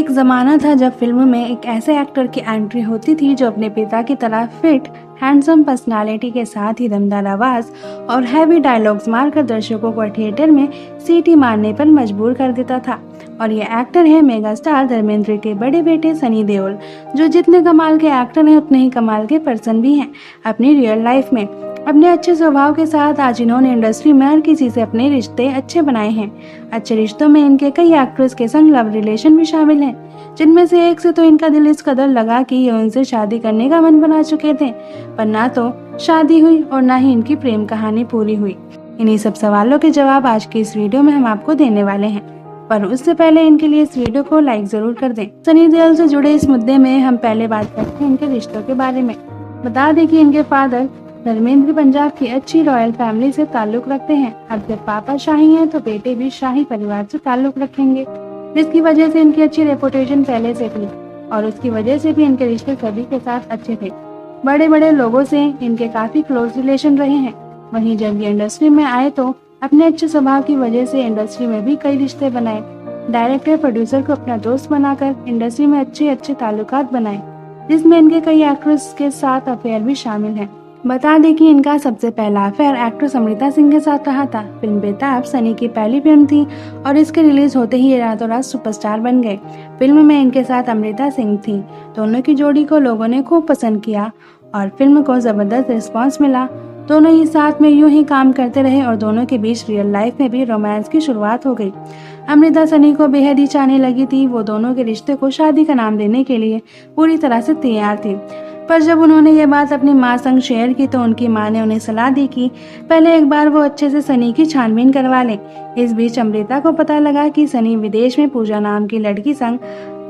एक ज़माना था जब फिल्म में एक ऐसे एक्टर की एंट्री होती थी जो अपने पिता की तरह फिट, हैंडसम पर्सनालिटी के साथ ही दमदार आवाज़ और हैवी डायलॉग्स मारकर दर्शकों को थिएटर में सीटी मारने पर मजबूर कर देता था। और ये एक्टर है मेगा स्टार धर्मेंद्र के बड़े बेटे सनी देओल, जो जितने कमाल के एक्टर हैं उतने ही कमाल के पर्सन भी हैं अपनी रियल लाइफ में। अपने अच्छे स्वभाव के साथ आज इन्होंने इंडस्ट्री में हर किसी से अपने रिश्ते अच्छे बनाए हैं। अच्छे रिश्तों में इनके कई एक्ट्रेस के संग लव रिलेशन भी शामिल हैं, जिनमें से एक से तो इनका दिल इस कदर लगा कि ये उनसे शादी करने का मन बना चुके थे, पर ना तो शादी हुई और ना ही इनकी प्रेम कहानी पूरी हुई। इन्हीं सब सवालों के जवाब आज की इस वीडियो में हम आपको देने वाले हैं, पर उससे पहले इनके लिए इस वीडियो को लाइक जरूर कर दें। सनी देओल से जुड़े इस मुद्दे में हम पहले बात करते हैं इनके रिश्तों के बारे में। बता दें कि इनके फादर धर्मेंद्र पंजाब की अच्छी रॉयल फैमिली से ताल्लुक रखते हैं। अब जब पापा शाही हैं तो बेटे भी शाही परिवार से ताल्लुक रखेंगे, जिसकी वजह से इनकी अच्छी रेपुटेशन पहले से थी और उसकी वजह से भी इनके रिश्ते सभी के साथ अच्छे थे। बड़े बड़े लोगों से इनके काफी क्लोज रिलेशन रहे हैं। वहीं जब ये इंडस्ट्री में आए तो अपने अच्छे स्वभाव की वजह से इंडस्ट्री में भी कई रिश्ते बनाए। डायरेक्टर प्रोड्यूसर को अपना दोस्त बनाकर इंडस्ट्री में अच्छे ताल्लुकात बनाए, जिसमें इनके कई एक्ट्रेस के साथ अफेयर भी शामिल हैं। बता दें कि इनका सबसे पहला अफेयर एक्ट्रेस अमृता सिंह के साथ रहा था। फिल्म बेताब सनी की पहली फिल्म थी और इसके रिलीज होते ही ये रातों रात सुपरस्टार बन गए। फिल्म में इनके साथ अमृता सिंह थी। दोनों की जोड़ी को लोगों ने खूब पसंद किया और फिल्म को जबरदस्त रिस्पांस मिला। दोनों ही साथ में यूं ही काम करते रहे और दोनों के बीच रियल लाइफ में भी रोमांस की शुरुआत हो गई। अमृता सनी को बेहद ही चाहने लगी थी। वो दोनों के रिश्ते को शादी का नाम देने के लिए पूरी तरह से तैयार थी, पर जब उन्होंने ये बात अपनी माँ संग शेयर की तो उनकी माँ ने उन्हें सलाह दी कि पहले एक बार वो अच्छे से सनी की छानबीन करवा लें। इस बीच अमृता को पता लगा कि सनी विदेश में पूजा नाम की लड़की संग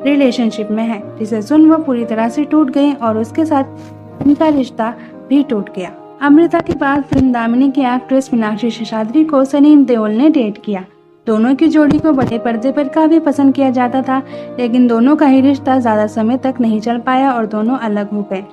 रिलेशनशिप में है, जिसे सुन वो पूरी तरह से टूट गई और उसके साथ उनका रिश्ता भी टूट गया। अमृता के बाद फिल्म दामिनी की एक्ट्रेस मीनाक्षी शेषाद्री को सनी देओल ने डेट किया। दोनों की जोड़ी को बड़े पर्दे पर काफी पसंद किया जाता था, लेकिन दोनों का ही रिश्ता ज्यादा समय तक नहीं चल पाया और दोनों अलग हो गए।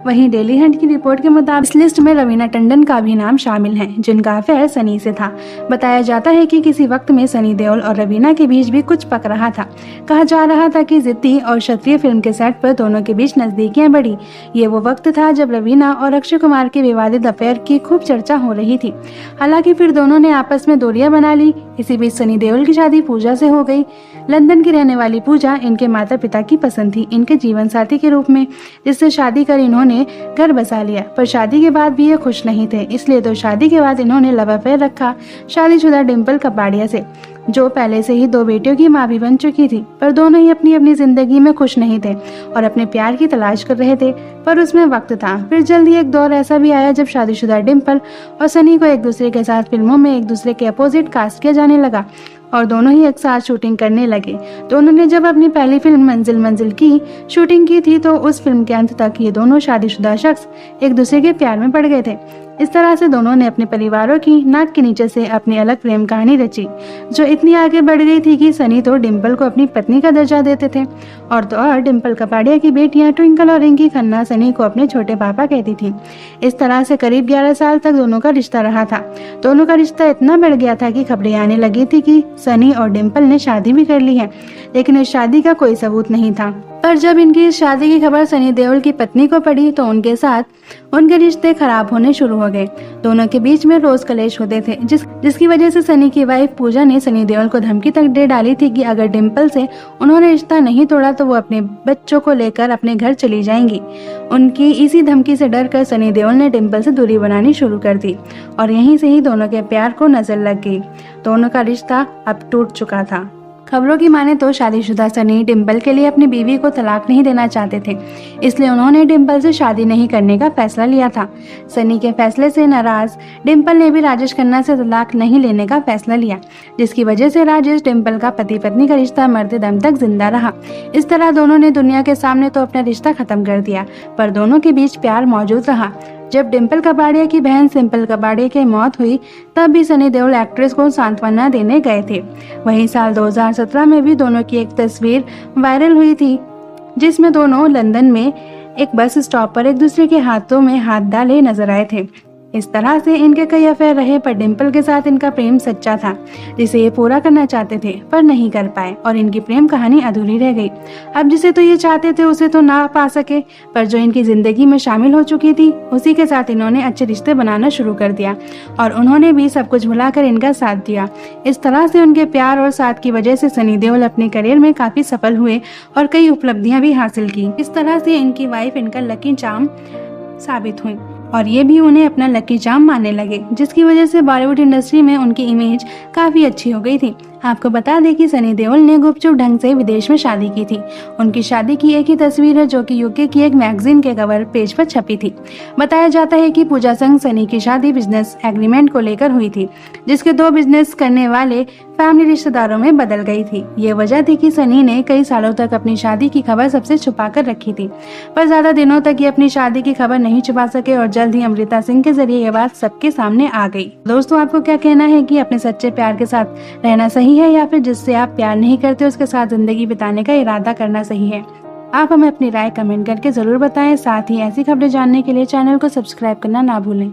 वहीं डेली हंट की रिपोर्ट के मुताबिक इस लिस्ट में रवीना टंडन का भी नाम शामिल है, जिनका अफेयर सनी से था। बताया जाता है कि किसी वक्त में सनी देओल और रवीना के बीच भी कुछ पक रहा था। कहा जा रहा था कि जिद्दी और क्षत्रिय फिल्म के सेट पर दोनों के बीच नजदीकियां बढ़ी। ये वो वक्त था जब रवीना और अक्षय कुमार के विवादित अफेयर की खूब चर्चा हो रही थी। हालांकि फिर दोनों ने आपस में दूरियां बना ली। इसी बीच सनी देओल की शादी पूजा से हो गई। लंदन की रहने वाली पूजा इनके माता पिता की पसंद थी, इनके जीवन साथी के रूप में, जिससे शादी कर इन्होंने घर बसा लिया। पर शादी के बाद भी ये खुश नहीं थे, इसलिए तो शादी के बाद इन्होंने लव अफेयर रखा शादीशुदा डिम्पल कपाड़िया से, जो पहले से ही 2 बेटियों की माँ भी बन चुकी थी। पर दोनों ही अपनी अपनी जिंदगी में खुश नहीं थे और अपने प्यार की तलाश कर रहे थे, पर उसमें वक्त था। फिर जल्दी एक दौर ऐसा भी आया जब शादीशुदा डिम्पल और सनी को एक दूसरे के साथ फिल्मों में एक दूसरे के अपोजिट कास्ट किया जाने लगा और दोनों ही एक साथ शूटिंग करने लगे। दोनों ने जब अपनी पहली फिल्म मंजिल मंजिल की शूटिंग की थी तो उस फिल्म के अंत तक ये दोनों शादीशुदा शख्स एक दूसरे के प्यार में पड़ गए थे। इस तरह से दोनों ने अपने परिवारों की नाक के नीचे से अपनी अलग प्रेम कहानी रची, जो इतनी आगे बढ़ गई थी कि सनी तो डिम्पल को अपनी पत्नी का दर्जा देते थे और डिम्पल कपाड़िया की बेटियां ट्विंकल और रिंकी खन्ना सनी को अपने छोटे पापा कहती थी। इस तरह से करीब 11 साल तक दोनों का रिश्ता रहा था। दोनों का रिश्ता इतना बढ़ गया था कि खबरें आने लगी थी कि सनी और डिम्पल ने शादी भी कर ली है, लेकिन इस शादी का कोई सबूत नहीं था। पर जब इनकी इस शादी की खबर सनी देओल की पत्नी को पड़ी तो उनके साथ उनके रिश्ते खराब होने शुरू हो गए। दोनों के बीच में रोज कलेश होते थे, जिसकी वजह से सनी की वाइफ पूजा ने सनी देओल को धमकी तक दे डाली थी कि अगर डिम्पल से उन्होंने रिश्ता नहीं तोड़ा तो वो अपने बच्चों को लेकर अपने घर चली जाएंगी। उनकी इसी धमकी से डर कर सनी देओल ने डिम्पल से दूरी बनानी शुरू कर दी और यहीं से ही दोनों के प्यार को नजर लग गई। दोनों का रिश्ता अब टूट चुका था। खबरों की माने तो शादीशुदा सनी डिम्पल के लिए अपनी बीवी को तलाक नहीं देना चाहते थे, इसलिए उन्होंने डिम्पल से शादी नहीं करने का फैसला लिया था। सनी के फैसले से नाराज डिम्पल ने भी राजेश खन्ना से तलाक नहीं लेने का फैसला लिया, जिसकी वजह से राजेश डिम्पल का पति पत्नी का रिश्ता मरते दम तक जिंदा रहा। इस तरह दोनों ने दुनिया के सामने तो अपना रिश्ता खत्म कर दिया, पर दोनों के बीच प्यार मौजूद रहा। जब डिम्पल कपाड़िया की बहन सिंपल कपाड़िया की मौत हुई तब भी सनी देओल एक्ट्रेस को सांत्वना देने गए थे। वहीं साल 2017 में भी दोनों की एक तस्वीर वायरल हुई थी, जिसमें दोनों लंदन में एक बस स्टॉप पर एक दूसरे के हाथों में हाथ डाले नजर आए थे। इस तरह से इनके कई अफेयर रहे, पर डिम्पल के साथ इनका प्रेम सच्चा था जिसे ये पूरा करना चाहते थे पर नहीं कर पाए और इनकी प्रेम कहानी अधूरी रह गई। अब जिसे तो ये चाहते थे उसे तो ना पा सके, पर जो इनकी जिंदगी में शामिल हो चुकी थी उसी के साथ इन्होंने अच्छे रिश्ते बनाना शुरू कर दिया और उन्होंने भी सब कुछ भुलाकर इनका साथ दिया। इस तरह से उनके प्यार और साथ की वजह से सनी देओल अपने करियर में काफी सफल हुए और कई उपलब्धियां भी हासिल की। इस तरह से इनकी वाइफ इनका लकी चार्म साबित हुई और ये भी उन्हें अपना लकी चार्म मानने लगे, जिसकी वजह से बॉलीवुड इंडस्ट्री में उनकी इमेज काफी अच्छी हो गई थी। आपको बता दें कि सनी देओल ने गुपचुप ढंग से विदेश में शादी की थी। उनकी शादी की एक ही तस्वीर है जो कि यूके की एक मैगजीन के कवर पेज पर छपी थी। बताया जाता है कि पूजा संग सनी की शादी बिजनेस एग्रीमेंट को लेकर हुई थी, जिसके 2 बिजनेस करने वाले फैमिली रिश्तेदारों में बदल गई थी। ये वजह थी कि सनी ने कई सालों तक अपनी शादी की खबर सबसे छुपा कर रखी थी, पर ज्यादा दिनों तक ये अपनी शादी की खबर नहीं छुपा सके और जल्द ही अमृता सिंह के जरिए ये बात सबके सामने आ गई। दोस्तों, आपको क्या कहना है कि अपने सच्चे प्यार के साथ रहना सही है या फिर जिससे आप प्यार नहीं करते उसके साथ जिंदगी बिताने का इरादा करना सही है? आप हमें अपनी राय कमेंट करके जरूर बताएं। साथ ही ऐसी खबरें जानने के लिए चैनल को सब्सक्राइब करना ना भूलें।